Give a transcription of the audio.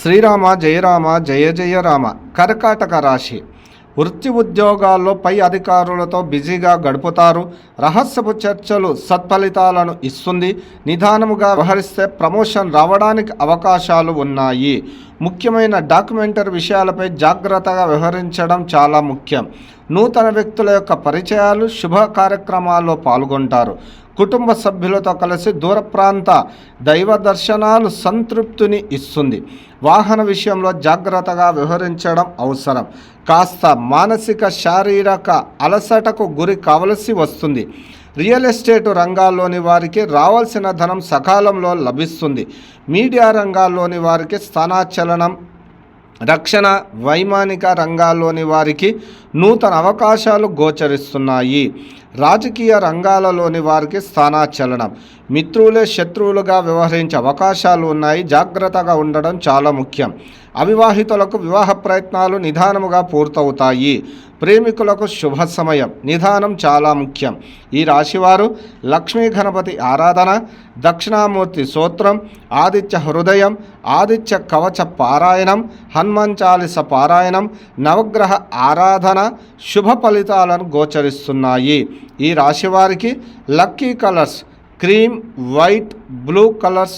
శ్రీరామ జయరామ జయ జయ రామ. కర్కాటక రాశి. వృత్తి ఉద్యోగాల్లో పై అధికారులతో బిజీగా గడుపుతారు. రహస్యపు చర్చలు సత్ఫలితాలను ఇస్తుంది. నిదానముగా వ్యవహరిస్తే ప్రమోషన్ రావడానికి అవకాశాలు ఉన్నాయి. ముఖ్యమైన డాక్యుమెంటరీ విషయాలపై జాగ్రత్తగా వ్యవహరించడం చాలా ముఖ్యం. నూతన వ్యక్తుల యొక్క పరిచయాలు, శుభ కార్యక్రమాల్లో పాల్గొంటారు. కుటుంబ సభ్యులతో కలిసి దూర ప్రాంత దైవ దర్శనాలు సంతృప్తిని ఇస్తుంది. వాహన విషయంలో జాగ్రత్తగా వ్యవహరించడం అవసరం. కాస్త మానసిక శారీరక అలసటకు గురి కావలసి వస్తుంది. రియల్ ఎస్టేట్ రంగాల్లోని వారికి రావాల్సిన ధనం సకాలంలో లభిస్తుంది. మీడియా రంగాల్లోని వారికి స్థానాచలనం, రక్షణ, వైమానిక రంగాల్లోని వారికి నూతన అవకాశాలు గోచరిస్తున్నాయి. రాజకీయ రంగాలలోని వారికి స్థానాచలనం. మిత్రులే శత్రువులుగా వ్యవహరించే అవకాశాలు ఉన్నాయి. జాగ్రత్తగా ఉండడం చాలా ముఖ్యం. అవివాహితులకు వివాహ ప్రయత్నాలు నిదానముగా పూర్తవుతాయి. ప్రేమికులకు శుభ సమయం. నిదానం చాలా ముఖ్యం. ఈ రాశివారు లక్ష్మీ గణపతి ఆరాధన, దక్షిణామూర్తి స్తోత్రం, ఆదిత్య హృదయం, ఆదిత్య కవచ పారాయణం, హనుమాన్ చాలీస పారాయణం, నవగ్రహ ఆరాధన శుభ ఫలితాలను గోచరిస్తున్నాయి. ఈ రాశివారికి lucky colours cream, white, blue colours